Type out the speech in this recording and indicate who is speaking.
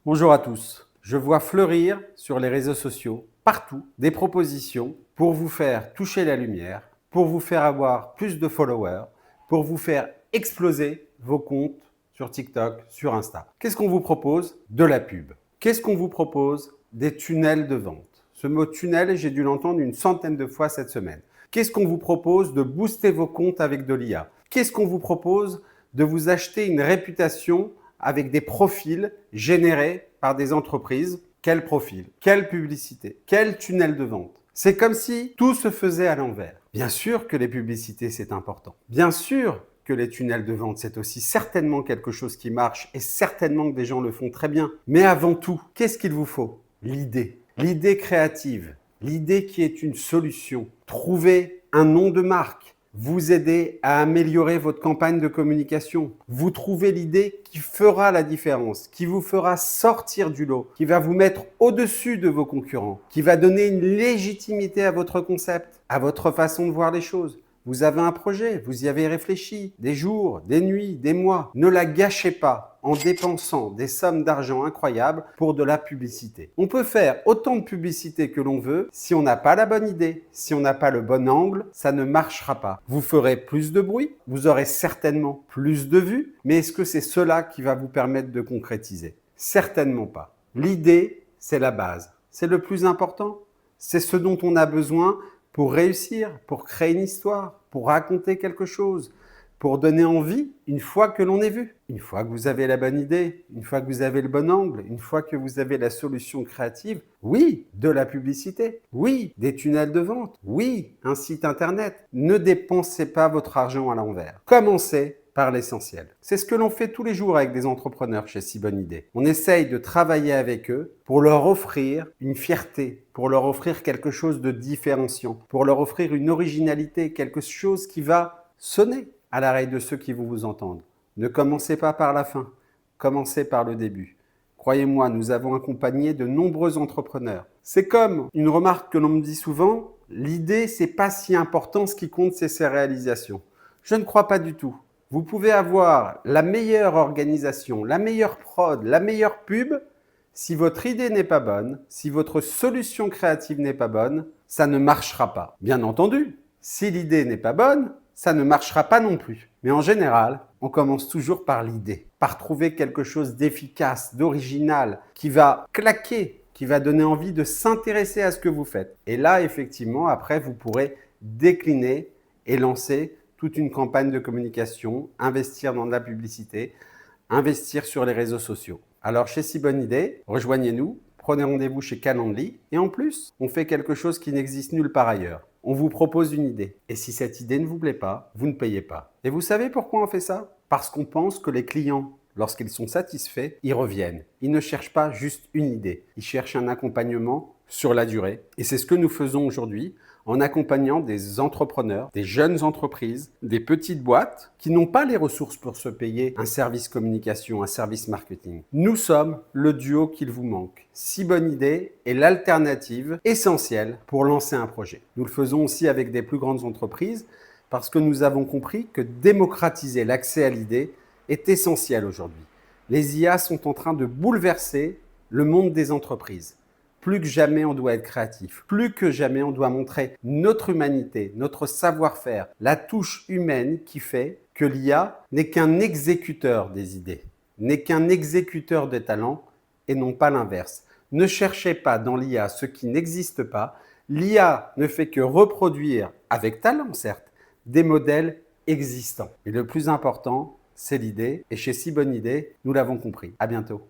Speaker 1: Bonjour à tous. Je vois fleurir sur les réseaux sociaux, partout, des propositions pour vous faire toucher la lumière, pour vous faire avoir plus de followers, pour vous faire exploser vos comptes sur TikTok, sur Insta. Qu'est-ce qu'on vous propose? De la pub. Qu'est-ce qu'on vous propose? Des tunnels de vente. Ce mot tunnel, j'ai dû l'entendre une centaine de fois cette semaine. Qu'est-ce qu'on vous propose? De booster vos comptes avec de l'IA. Qu'est-ce qu'on vous propose? De vous acheter une réputation avec des profils générés par des entreprises. Quel profil? Quelle publicité? Quel tunnel de vente? C'est comme si tout se faisait à l'envers. Bien sûr que les publicités, c'est important. Bien sûr que les tunnels de vente, c'est aussi certainement quelque chose qui marche et certainement que des gens le font très bien. Mais avant tout, qu'est-ce qu'il vous faut? L'idée. L'idée créative. L'idée qui est une solution. Trouver un nom de marque. Vous aider à améliorer votre campagne de communication. Vous trouvez l'idée qui fera la différence, qui vous fera sortir du lot, qui va vous mettre au-dessus de vos concurrents, qui va donner une légitimité à votre concept, à votre façon de voir les choses. Vous avez un projet, vous y avez réfléchi, des jours, des nuits, des mois. Ne la gâchez pas en dépensant des sommes d'argent incroyables pour de la publicité. On peut faire autant de publicité que l'on veut, si on n'a pas la bonne idée, si on n'a pas le bon angle, ça ne marchera pas. Vous ferez plus de bruit, vous aurez certainement plus de vues, mais est-ce que c'est cela qui va vous permettre de concrétiser? Certainement pas. L'idée, c'est la base. C'est le plus important. C'est ce dont on a besoin pour réussir, pour créer une histoire, pour raconter quelque chose, pour donner envie une fois que l'on est vu. Une fois que vous avez la bonne idée, une fois que vous avez le bon angle, une fois que vous avez la solution créative, oui, de la publicité, oui, des tunnels de vente, oui, un site internet. Ne dépensez pas votre argent à l'envers. Commencez par l'essentiel. C'est ce que l'on fait tous les jours avec des entrepreneurs chez Si Bonne Idée. On essaye de travailler avec eux pour leur offrir une fierté, pour leur offrir quelque chose de différenciant, pour leur offrir une originalité, quelque chose qui va sonner à l'oreille de ceux qui vont vous entendre. Ne commencez pas par la fin, commencez par le début. Croyez-moi, nous avons accompagné de nombreux entrepreneurs. C'est comme une remarque que l'on me dit souvent, l'idée, c'est pas si important, ce qui compte, c'est ses réalisations. Je ne crois pas du tout. Vous pouvez avoir la meilleure organisation, la meilleure prod, la meilleure pub. Si votre idée n'est pas bonne, si votre solution créative n'est pas bonne, ça ne marchera pas. Bien entendu, si l'idée n'est pas bonne, ça ne marchera pas non plus. Mais en général, on commence toujours par l'idée, par trouver quelque chose d'efficace, d'original, qui va claquer, qui va donner envie de s'intéresser à ce que vous faites. Et là, effectivement, après, vous pourrez décliner et lancer toute une campagne de communication, investir dans de la publicité, investir sur les réseaux sociaux. Alors chez Si Bonne Idée, rejoignez-nous, prenez rendez-vous chez Calendly et en plus, on fait quelque chose qui n'existe nulle part ailleurs. On vous propose une idée et si cette idée ne vous plaît pas, vous ne payez pas. Et vous savez pourquoi on fait ça? Parce qu'on pense que les clients, lorsqu'ils sont satisfaits, ils reviennent. Ils ne cherchent pas juste une idée, ils cherchent un accompagnement sur la durée. Et c'est ce que nous faisons aujourd'hui en accompagnant des entrepreneurs, des jeunes entreprises, des petites boîtes qui n'ont pas les ressources pour se payer un service communication, un service marketing. Nous sommes le duo qu'il vous manque. Si Bonne Idée est l'alternative essentielle pour lancer un projet. Nous le faisons aussi avec des plus grandes entreprises parce que nous avons compris que démocratiser l'accès à l'idée est essentiel aujourd'hui. Les IA sont en train de bouleverser le monde des entreprises. Plus que jamais, on doit être créatif. Plus que jamais, on doit montrer notre humanité, notre savoir-faire, la touche humaine qui fait que l'IA n'est qu'un exécuteur des idées, n'est qu'un exécuteur des talents et non pas l'inverse. Ne cherchez pas dans l'IA ce qui n'existe pas. L'IA ne fait que reproduire, avec talent certes, des modèles existants. Et le plus important, c'est l'idée. Et chez Si Bonne Idée, nous l'avons compris. À bientôt.